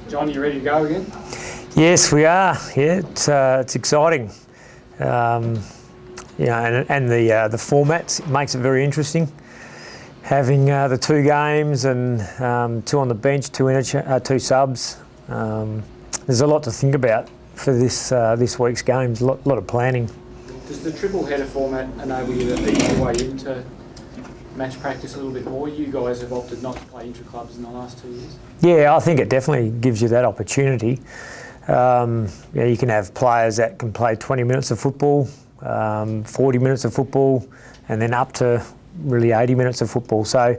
John, you ready to go again? Yes, we are. Yeah, it's exciting. And the format makes it very interesting. Having the 2 games and 2 on the bench, 2 subs. There's a lot to think about for this week's games. A lot of planning. Does the triple header format enable you to ease your way into match practice a little bit more? You guys have opted not to play intra-clubs in the last 2 years. Yeah, I think it definitely gives you that opportunity. You can have players that can play 20 minutes of football, 40 minutes of football, and then up to really 80 minutes of football. So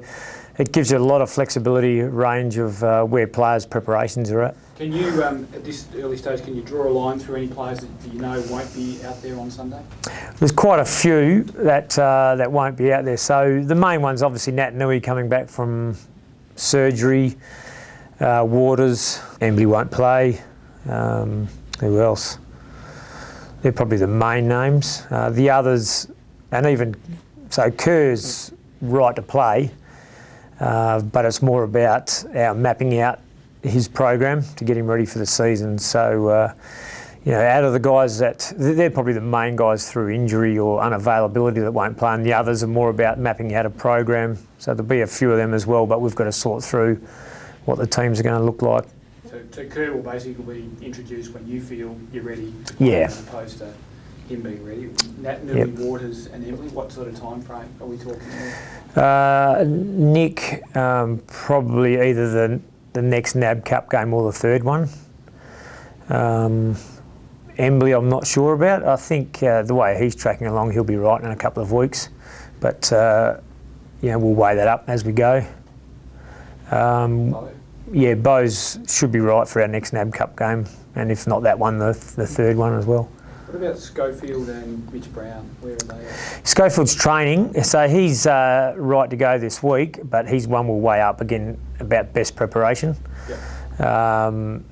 it gives you a lot of flexibility, range of where players' preparations are at. Can you, at this early stage, can you draw a line through any players that you know won't be out there on Sunday? There's quite a few that won't be out there. So the main one's obviously Nat Nui coming back from surgery. Waters, Embley won't play. Who else? They're probably the main names. The others, and even so, Kerr's right to play, but it's more about our mapping out his program to get him ready for the season. So, out of the guys they're probably the main guys through injury or unavailability that won't play, and the others are more about mapping out a program. So there'll be a few of them as well, but we've got to sort through what the teams are going to look like. So Kerr will basically be introduced when you feel you're ready to play, as opposed to him being ready. Nat Nui, Waters and Embley, what sort of time frame are we talking about? Nick, probably either the next NAB Cup game or the third one. Embley, I'm not sure about. I think the way he's tracking along, he'll be right in a couple of weeks. But, we'll weigh that up as we go. Bose should be right for our next NAB Cup game, and if not that one, the third one as well. What about Schofield and Mitch Brown? Where are they at? Schofield's training, so he's right to go this week, but he's one we'll weigh up again about best preparation. Yep.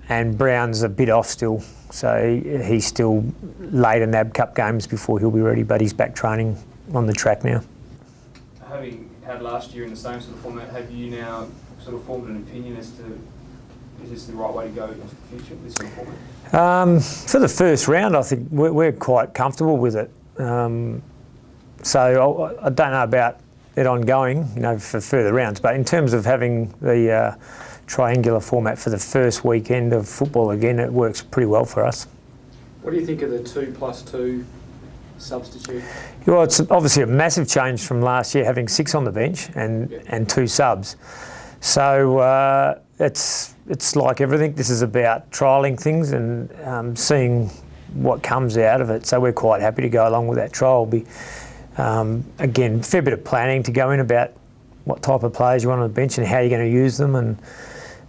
And Brown's a bit off still, so he's still later NAB Cup games before he'll be ready, but he's back training on the track now. Having had last year in the same sort of format, have you now sort of formed an opinion as to is this the right way to go into the future, this sort of format? For the first round, I think we're quite comfortable with it. So I don't know about it ongoing, for further rounds, but in terms of having the triangular format for the first weekend of football again, it works pretty well for us. What do you think of the 2+2 substitute? Well, it's obviously a massive change from last year, having 6 on the bench and 2 subs. So it's like everything. This is about trialling things and seeing what comes out of it. So we're quite happy to go along with that trial. Again, a fair bit of planning to go in about what type of players you want on the bench and how you're going to use them and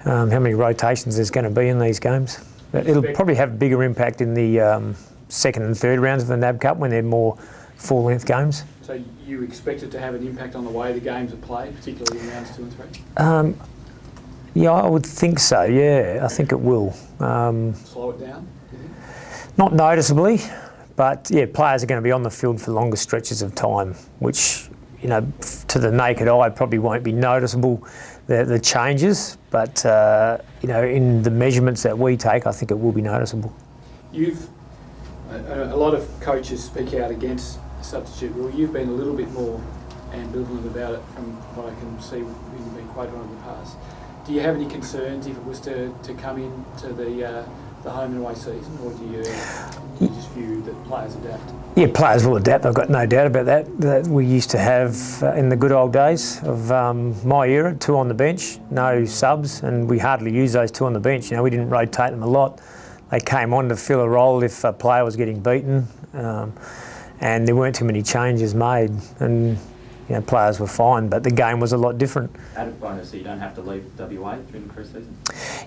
how many rotations there's going to be in these games. But it'll probably have a bigger impact in the second and third rounds of the NAB Cup when they're more full-length games. So you expect it to have an impact on the way the games are played, particularly in rounds 2 and 3? I would think so, yeah. I think it will. Slow it down, do you think? Not noticeably, but players are going to be on the field for longer stretches of time, which, to the naked eye probably won't be noticeable, the changes, but, in the measurements that we take, I think it will be noticeable. A lot of coaches speak out against substitute rule. You've been a little bit more ambivalent about it from what I can see when you've been quoted on in the past. Do you have any concerns if it was to come into the home and away season, or do you just view that players adapt? Yeah, players will adapt. I've got no doubt about that. That we used to have in the good old days of my era, 2 on the bench, no subs, and we hardly used those 2 on the bench. We didn't rotate them a lot. They came on to fill a role if a player was getting beaten. And there weren't too many changes made, and players were fine, but the game was a lot different. Added bonus, so you don't have to leave WA during the pre-season?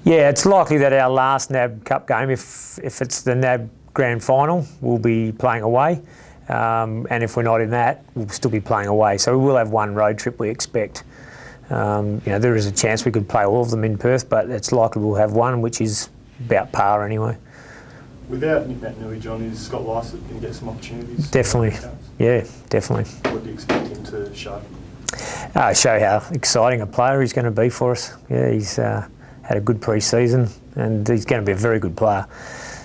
Yeah, it's likely that our last NAB Cup game, if it's the NAB Grand Final, we'll be playing away, and if we're not in that, we'll still be playing away. So we will have one road trip, we expect. There is a chance we could play all of them in Perth, but it's likely we'll have one, which is about par anyway. Without Nat Nui, John, is Scott Lycett going to get some opportunities? Definitely, yeah, definitely. What do you expect him to show? Show how exciting a player he's going to be for us. Yeah, he's had a good pre-season, and he's going to be a very good player.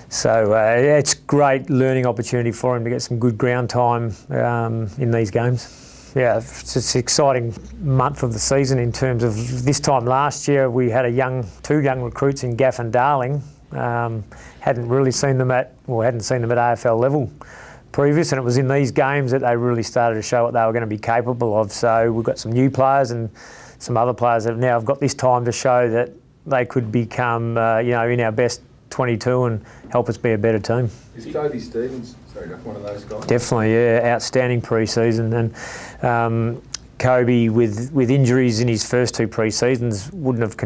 So it's a great learning opportunity for him to get some good ground time in these games. Yeah, it's an exciting month of the season in terms of this time last year we had two young recruits in Gaff and Darling. Hadn't seen them at AFL level previous, and it was in these games that they really started to show what they were going to be capable of. So we've got some new players and some other players that now have got this time to show that they could become, in our best 22 and help us be a better team. Is Kobe Stevens one of those guys? Definitely, yeah, outstanding pre-season. And Kobe, with injuries in his first two pre-seasons, wouldn't have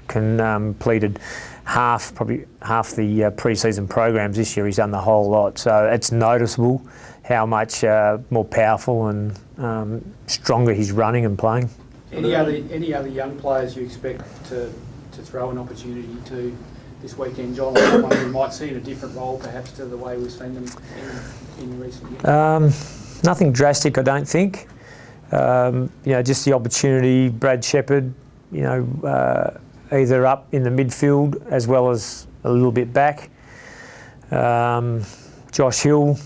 completed half the pre-season programs this year. He's done the whole lot. So it's noticeable how much more powerful and stronger he's running and playing. Any other young players you expect to throw an opportunity to this weekend, John? One who might see in a different role perhaps to the way we've seen them in recent years? Nothing drastic, I don't think. Just the opportunity, Brad Shepherd, either up in the midfield as well as a little bit back. Josh Hill,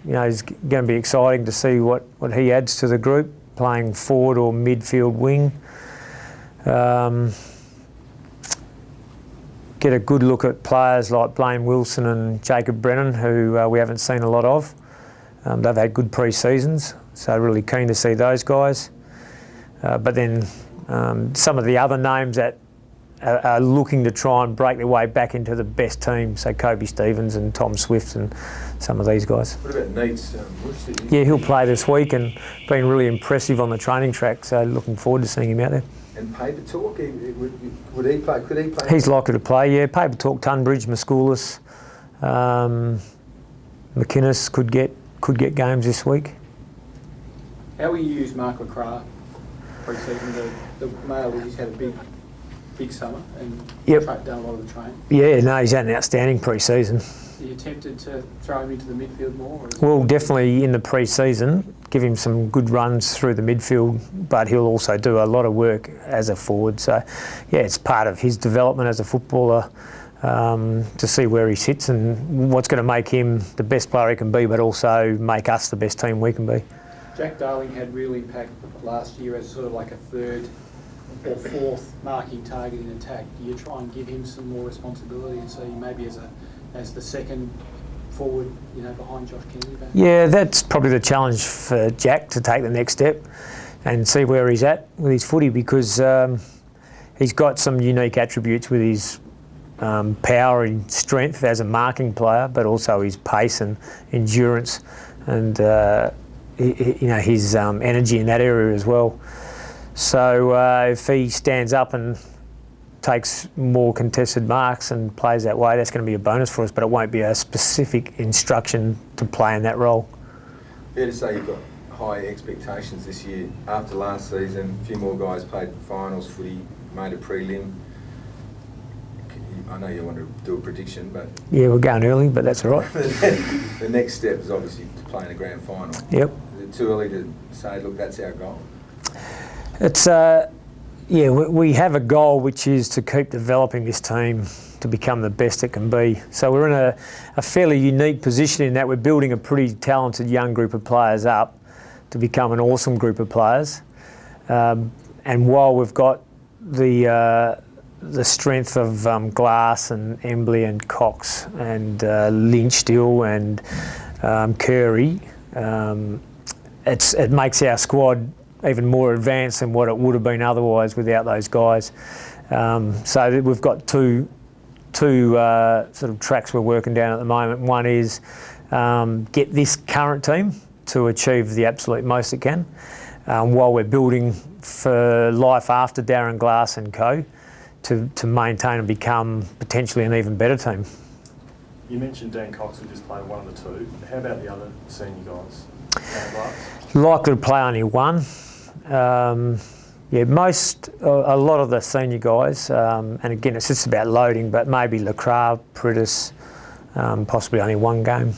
is going to be exciting to see what he adds to the group, playing forward or midfield wing. Get a good look at players like Blaine Wilson and Jacob Brennan, who we haven't seen a lot of. They've had good pre-seasons, so really keen to see those guys. But then some of the other names that are looking to try and break their way back into the best team, so Kobe Stevens and Tom Swift and some of these guys. What about Neats? Yeah, he'll play this week and been really impressive on the training track, so looking forward to seeing him out there. And Paper Talk, would he play? Could he play? He's likely to play, yeah. Paper Talk, Tunbridge, Mascoulis, McInnes could get games this week. How will you use Mark LaCroix pre-season? The male, he's had a big summer and done a lot of the training. Yeah, no, he's had an outstanding pre-season. Are you tempted to throw him into the midfield more? Well, definitely in the pre-season, give him some good runs through the midfield, but he'll also do a lot of work as a forward. So, yeah, it's part of his development as a footballer to see where he sits and what's going to make him the best player he can be, but also make us the best team we can be. Jack Darling had real impact last year as sort of like a third or fourth marking target in attack. Do you try and give him some more responsibility and see maybe as the second forward, behind Josh Kennedy back? Yeah, that's probably the challenge for Jack, to take the next step and see where he's at with his footy, because he's got some unique attributes with his power and strength as a marking player, but also his pace and endurance and his energy in that area as well. So if he stands up and takes more contested marks and plays that way, that's going to be a bonus for us, but it won't be a specific instruction to play in that role. Fair to say you've got high expectations this year. After last season, a few more guys played finals footy, made a prelim. I know you want to do a prediction, but... Yeah, we're going early, but that's all right. The next step is obviously to play in a grand final. Yep. Is it too early to say, look, that's our goal? It's... we have a goal, which is to keep developing this team to become the best it can be. So we're in a fairly unique position in that we're building a pretty talented young group of players up to become an awesome group of players. And while we've got the strength of Glass and Embley and Cox and Lynch still and Curry, it makes our squad even more advanced than what it would have been otherwise without those guys. So we've got two sort of tracks we're working down at the moment. One is get this current team to achieve the absolute most it can, while we're building for life after Darren Glass and co, to maintain and become potentially an even better team. You mentioned Dan Cox who just played one of the two. How about the other senior guys? Dan Glass? Likely to play only one. A lot of the senior guys, and again it's just about loading, but maybe LaCroix, Pritis, possibly only one game.